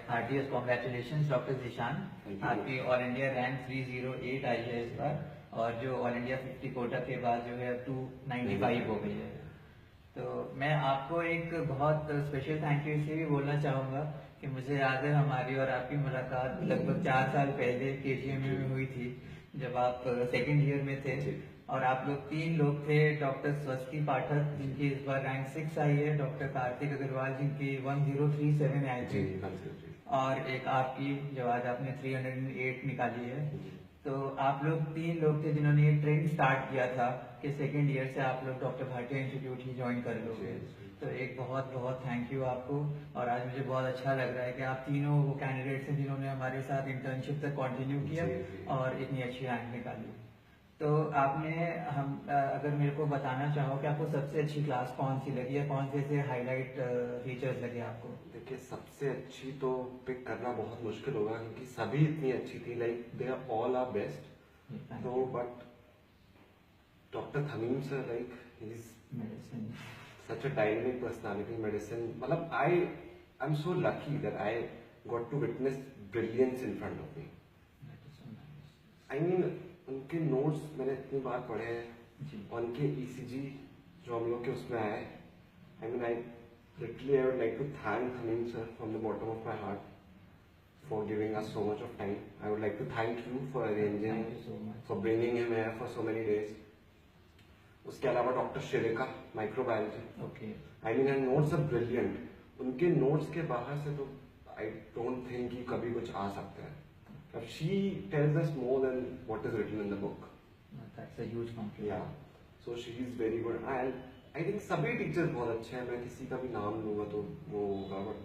Heartiest congratulation doctor Zeeshan, आपकी all India rank 308 आई है इस बार, और जो ऑल इंडिया 50 कोटा के बाद जो है 295 हो गई है। तो मैं आपको एक बहुत स्पेशल थैंक यू इसलिए भी बोलना चाहूँगा कि मुझे याद है हमारी और आपकी मुलाकात लगभग 4 साल पहले KGMU में हुई थी, जब आप सेकेंड ईयर में थे, और आप लोग 3 लोग थे, डॉक्टर स्वस्ति पाठक जिनकी इस बार रैंक 6 आई है, डॉक्टर कार्तिक अग्रवाल जिनकी 1037 आई थी, और एक आपकी जो आज आपने 308 निकाली है। तो आप लोग 3 लोग थे जिन्होंने ये ट्रेंड स्टार्ट किया था कि सेकेंड ईयर से आप लोग डॉक्टर भाटिया इंस्टीट्यूट ही ज्वाइन कर लोगे। तो एक बहुत बहुत थैंक यू आपको, और आज मुझे बहुत अच्छा लग रहा है कि आप तीनों वो कैंडिडेट्स हैं जिन्होंने हमारे साथ इंटर्नशिप तक कंटिन्यू किया और इतनी अच्छी रैंक निकाली। तो आपने अगर मेरे को बताना चाहो कि आपको सबसे अच्छी क्लास कौन सी लगी है, कौन से ऐसे हाईलाइट फीचर्स लगे आपको? देखिए, सबसे अच्छी तो पिक करना बहुत मुश्किल होगा क्योंकि सभी इतनी अच्छी थी, like they are all are best. तो but doctor Thamim sir, like he is such a dynamic personality, medicine, मतलब I am so lucky that I got to witness brilliance in front of me. I mean उनके notes मैंने इतनी बार पढ़े हैं, उनके ECG जो हम लोग के उसमें आए, I mean I literally I would like to thank Hamim sir from the bottom of my heart for giving us so much of time. I would like to thank you for arranging, for bringing him here for so many days. उसके अलावा doctor Shirika, microbiology, I mean her notes are brilliant. उनके notes के बाहर से तो आई don't think कि कभी कुछ आ सकता है। She tells us more than what is written in the book. That's a huge compliment. Yeah, so she is very good. And I think सभी टीचर्स बहुत अच्छे हैं, मैं किसी का भी नाम लूँगा तो वो होगा, बट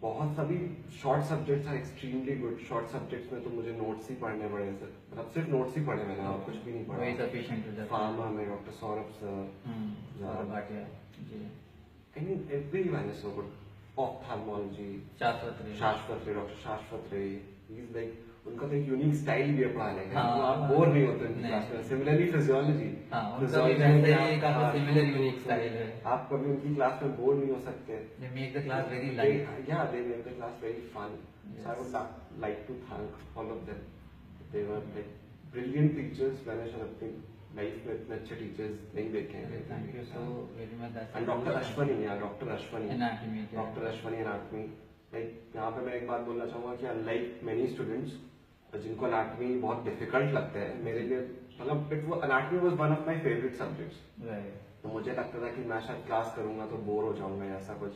बहुत सभी short subjects are extremely good. Short subjects में तो मुझे नोट्स ही पढ़ने पड़े सर, मतलब सिर्फ नोट्स ही पढ़े मैंने, और कुछ भी नहीं पढ़ा। फार्मा में doctor Saurabh sir, I mean everyone is so good. Ophthalmology, शाश्वत रे, डॉक्टर शाश्वत रे, he is like, उनका तो एक यूनिक स्टाइल भी है पढ़ाने का, तो आप बोर नहीं होते उनकी क्लास में। सिमिलरली फिजियोलॉजी, आप कभी उनकी क्लास में बोर नहीं हो सकते। They make the class very light. Yeah, they make the class very fun. So I would like to thank all of them. They were like brilliant teachers. मैंने शायद अपनी लाइफ में इतने अच्छे टीचर्स नहीं देखे हैं। Thank you so very much. And doctor Ashwani, doctor Ashwani anatomy, like यहाँ पे मैं एक बात बोलना चाहूँगा कि अनलाइक मेनी स्टूडेंट्स जिनको एनाटॉमी बहुत डिफिकल्ट लगता है, मेरे लिए मतलब anatomy was one of my favourite subjects. तो मुझे लगता था कि मैं शायद क्लास करूंगा तो बोर हो जाऊंगा या ऐसा कुछ,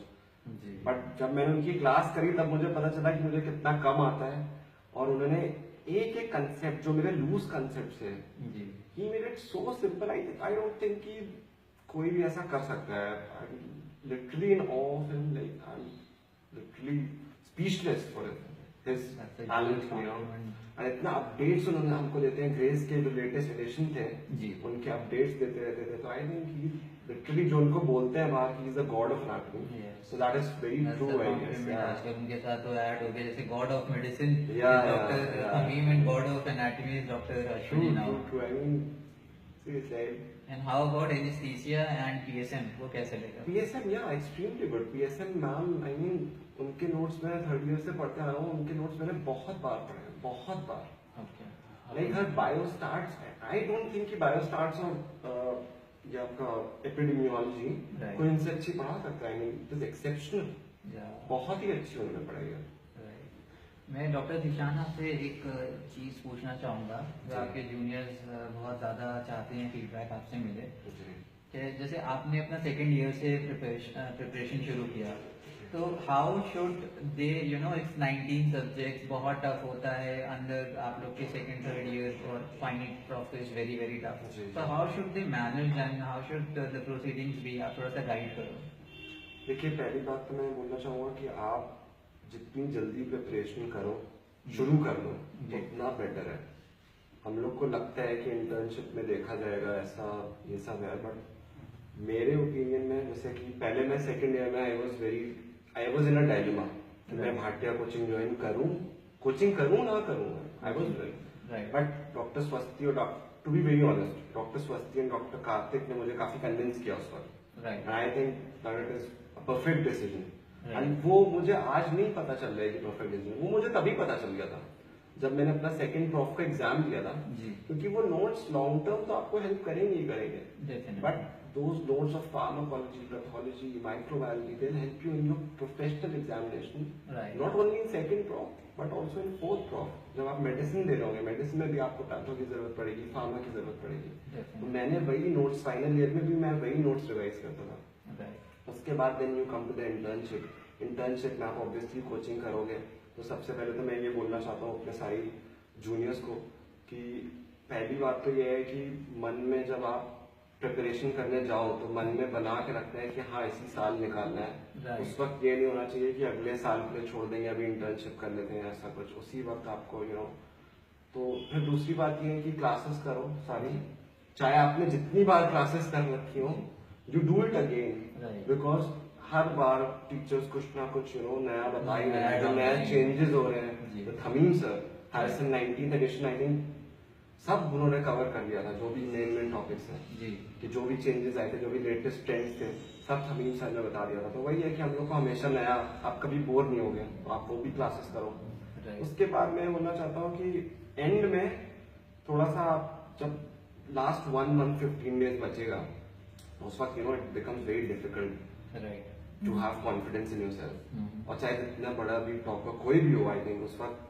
बट जब मैंने उनकी क्लास करी तब मुझे पता चला कि मुझे कितना कम आता है, और उन्होंने एक एक कंसेप्ट जो मेरे लूज कंसेप्ट है, he made it so simple. I don't think कि कोई भी ऐसा कर सकता है। Literally in awe of him, like I'm literally speechless for his talent, you know. और इतना अपडेट्स उन्होंने हमको देते हैं, ग्रेस के जो लेटेस्ट एडिशन थे उनके अपडेट्स देते रहते थे। तो आई थिंक ही लिटरली जो उनको बोलते हैं बाहर, he is the god of anatomy, so that is very true. I guess आजकल उनके साथ तो ऐड हो गया, जैसे god of medicine doctor Hamim and god of anatomy is doctor Ashwini now. I mean seriously. And how about anesthesia and PSM, वो कैसे लगा? PSM, yeah, extremely good. PSM ma'am, I mean उनके नोट्स में थर्ड ईयर से पढ़ते आ रहा हूँ, उनके नोट्स मैंने बहुत बार पढ़े, बहुत बार। Like her bio starts, I don't think कि बायो स्टार्ट्स और ये आपका एपिडेमियोलॉजी कोई इनसे अच्छी पढ़ा सकता है। I mean it is exceptional, बहुत ही अच्छी उन्होंने पढ़ाई है। मैं डॉक्टर जिशान आपसे एक चीज पूछना चाहूँगा, जो आपके जूनियर्स बहुत ज़्यादा चाहते हैं फीडबैक आपसे मिले, कि जैसे आपने अपना सेकेंड ईयर से प्रिपरेशन शुरू किया, तो how should they, you know, it's 19 subjects, बहुत टफ होता है अंदर आप लोग के सेकेंड थर्ड ईयर, और final prof is very very tough. तो how should they manage and how should the proceedings B? आप थोड़ा सा गाइड करो। देखिए, पहली बात तो मैं बोलना चाहूँगा कि आप जितनी जल्दी प्रिपरेशन करो, शुरू कर लो, उतना बेटर है। हम लोग को लगता है कि इंटर्नशिप में देखा जाएगा ऐसा ये सब है, बट मेरे ओपिनियन में, जैसे कि पहले मैं सेकंड ईयर में I was in a dilemma कि मैं भाटिया कोचिंग ज्वाइन करूं ना करूं। I was right, but doctor Swasti और to be very honest, doctor Swasti and doctor Kartik ने मुझे काफी कन्विंस किया उस वक्त, and I think that it is a perfect decision. And वो मुझे आज नहीं पता चल रहा है कि परफेक्ट, वो मुझे तभी पता चल गया था जब मैंने अपना सेकंड प्रॉफ का एग्जाम दिया था। क्योंकि वो नोट्स लॉन्ग टर्म तो आपको हेल्प करेंगे ही करेंगे, but those notes of pharmacology, pathology, microbiology, they help you in your professional examination, not only in second prof but also in fourth prof. जब आप मेडिसिन दे रहे होंगे, मेडिसिन में भी आपको पैथो की जरूरत पड़ेगी, फार्मा की जरूरत पड़ेगी, तो मैंने वही नोट्स फाइनल ईयर में भी मैं वही नोट्स रिवाइज करता था। उसके बाद then you come to the internship. Internship में आप ऑब्वियसली कोचिंग करोगे, तो सबसे पहले तो मैं ये बोलना चाहता हूँ अपने सारी जूनियर्स को कि पहली बात तो ये है कि मन में जब आप प्रिपरेशन करने जाओ तो मन में बना के रखना है कि हाँ इसी साल निकालना है। उस वक्त ये नहीं होना चाहिए कि अगले साल के लिए छोड़ देंगे, अभी इंटर्नशिप कर लेते हैं, ऐसा कुछ उसी वक्त आपको तो फिर दूसरी बात ये है कि क्लासेस करो सारी, चाहे आपने जितनी बार क्लासेस कर रखी हो, you do it again, because her bar teachers कुछ ना कुछ नया बता ही रहे हैं, जो नए चेंजेस हो रहे हैं। Thamim sir Harrison 19th edition I think सब उन्होंने कवर कर लिया था, जो भी मेन टॉपिक्स हैं कि जो भी चेंजेस आए थे, जो भी लेटेस्ट ट्रेंड्स थे, सब थमीम सर ने बता दिया था। तो वही है कि हम लोग को हमेशा नया, आप कभी बोर नहीं होगे तो आप वो भी क्लासेस करो। उसके बाद मैं बोलना चाहता हूँ कि एंड में थोड़ा सा जब लास्ट 1 month 15 days बचेगा, उस वक्त it becomes very difficult to have confidence in yourself. और चाहे जितना बड़ा भी टॉपर कोई भी हो, आई थिंक उस वक्त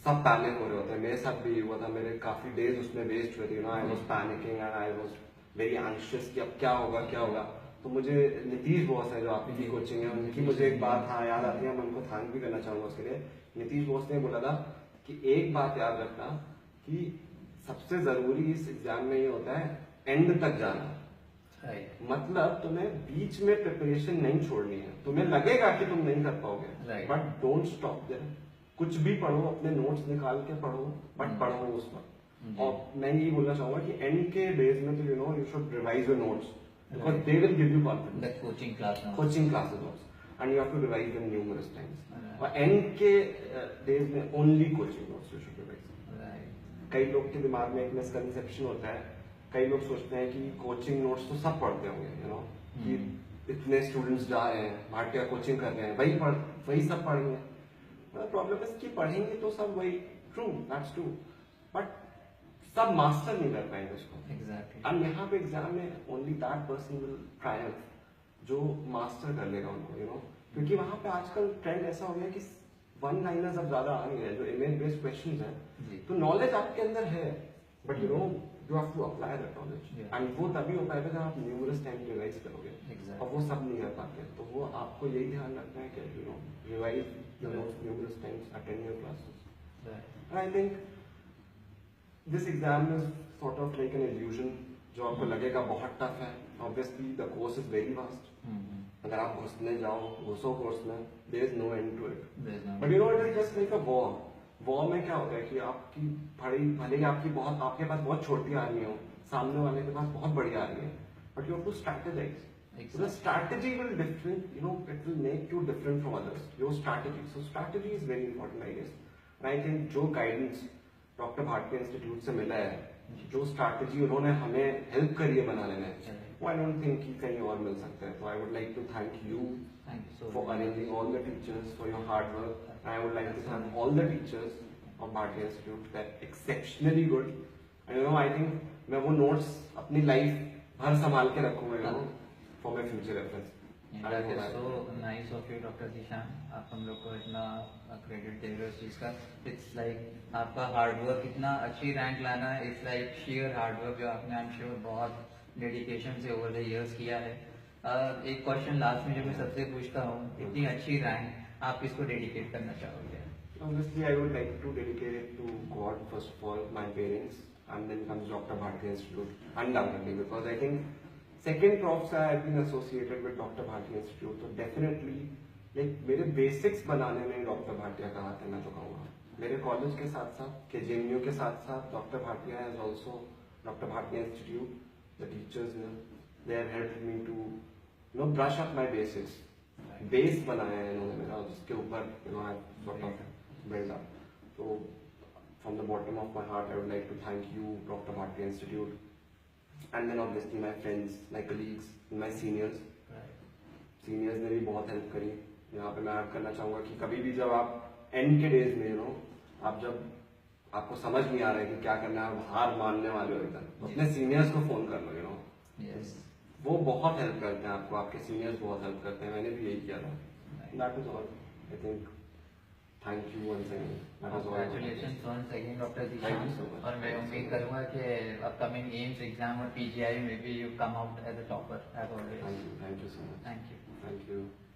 सब पैनिक हो रहे होते हैं। मेरे साथ भी हुआ था, मेरे काफी डेज उसमें वेस्ट हुए थे। I was panicking and I was very anxious कि अब क्या होगा क्या होगा। तो मुझे नीतीश बॉस है जो आपकी कोचिंग है, उनकी मुझे एक बात याद आती है, मैं उनको थैंक भी करना चाहूंगा उसके लिए। नीतीश बॉस ने बोला था कि एक बात याद रखना कि सबसे जरूरी इस एग्जाम में ये होता है एंड तक जाना। मतलब तुम्हें बीच में प्रिपरेशन नहीं छोड़नी है। तुम्हें लगेगा कि तुम नहीं कर पाओगे, बट डोंट स्टॉप देयर। कुछ भी पढ़ो, अपने नोट्स निकाल के पढ़ो, बट पढ़ो उस वक्त। और मैं यही बोलना चाहूंगा कि एंड के डेज में तो you should revise your notes, because they will give you confidence. Coaching classes notes and you have to revise them numerous times. और एंड के डेज में only coaching notes you should revise. कई लोग के दिमाग में एक मिसकंसेप्शन होता है, कई लोग सोचते हैं कि कोचिंग नोट्स तो सब पढ़ते होंगे, कि इतने स्टूडेंट्स जा रहे हैं, भाटिया कोचिंग कर रहे हैं, वही सब पढ़ेंगे। प्रॉब्लम है कि पढ़ेंगे तो सब वही, ट्रू, दैट्स ट्रू, बट सब मास्टर नहीं कर पाएंगे उसको। एग्जैक्टली। एंड यहाँ पे एग्जाम में only that person will Triumph जो मास्टर कर लेगा उनको, क्योंकि वहां पे आजकल ट्रेंड ऐसा हो गया कि वन लाइनर्स अब ज्यादा आ नहीं है, जो इमेज बेस्ड क्वेश्चंस हैं। तो नॉलेज आपके अंदर है, but you have to apply that knowledge, and वो तभी हो पाएगा जब आप न्यूमरस टाइम रिवाइज करोगे। और वो सब नहीं कर पाते, तो वो आपको यही ध्यान रखना है कि revise your notes numerous times, attend your classes. And I think this exam is sort of like an illusion, जो आपको लगेगा बहुत टफ है। Obviously the course is very vast. अगर आप घुसने जाओ घुसो कोर्स में, there is no end to it. But it is just like a war. War में क्या होता है कि आपकी भले ही आपके पास बहुत छोटी आर्मी हो, सामने वाले के पास बहुत बड़ी आर्मी है, but you have to strategize. So the strategy will different, it will make you different from others. Your strategy. So strategy is very important, I guess. And I think जो guidance doctor Bhatia institute से मिला है, जो strategy उन्होंने हमें help करी है बनाने में, वो I don't think कि कहीं और मिल सकता है। So I would like to thank you for arranging all the teachers for your hard work. And I would like to thank all the teachers of Bhatia Institute. They're exceptionally good. And I think मैं वो notes अपनी life भर संभाल के रखूंगा, for my future reference. That is so nice of you, Dr. Zishan. आप हम लोग को इतना क्रेडिट दे रहे हो इस चीज़ का। It's like आपका हार्ड वर्क, इतना अच्छी रैंक लाना है, it's like sheer hard work जो आपने I'm sure बहुत डेडिकेशन से ओवर द इयर्स किया है। एक क्वेश्चन लास्ट में जो मैं सबसे पूछता हूँ, इतनी अच्छी रैंक आप किसको डेडिकेट करना चाहोगे? Obviously, I would like to dedicate it to God first of all, my parents, and then comes Dr. Bharti Institute, undoubtedly, because I think second prof से I've been associated with Dr. Bharti Institute, तो definitely like मेरे basics बनाने में doctor Bhatia का हाथ है, मैं तो कहूँगा। मेरे कॉलेज के साथ साथ KJMU के साथ साथ doctor Bhatia is also Dr. Bharti Institute. The teachers they have helped me to brush up my basics. Base बनाया है इन्होंने मेरा, जिसके ऊपर I sort of build up. So from the bottom of my heart, I would like to thank you, Dr. Bharti Institute. And then obviously my friends, my colleagues, my seniors. Seniors ने भी बहुत help करी, यहाँ पे मैं add करना चाहूंगा कि कभी भी जब आप एंड के डेज में आप जब आपको समझ नहीं आ रहा है कि क्या करना है, आप हार मानने वाले हो एकदम, तो अपने सीनियर्स को फोन कर लो Yes. वो बहुत हेल्प करते हैं आपको, आपके सीनियर्स बहुत हेल्प करते हैं, मैंने भी यही किया था। That was all I think. Thank you once again, that was all. Congratulations once again, Dr. Thank Zishan. you so much. और मैं उम्मीद करूंगा कि upcoming AIIMS exam और PGI में भी you come out as a topper as always. Thank you so much. Thank you. Thank you.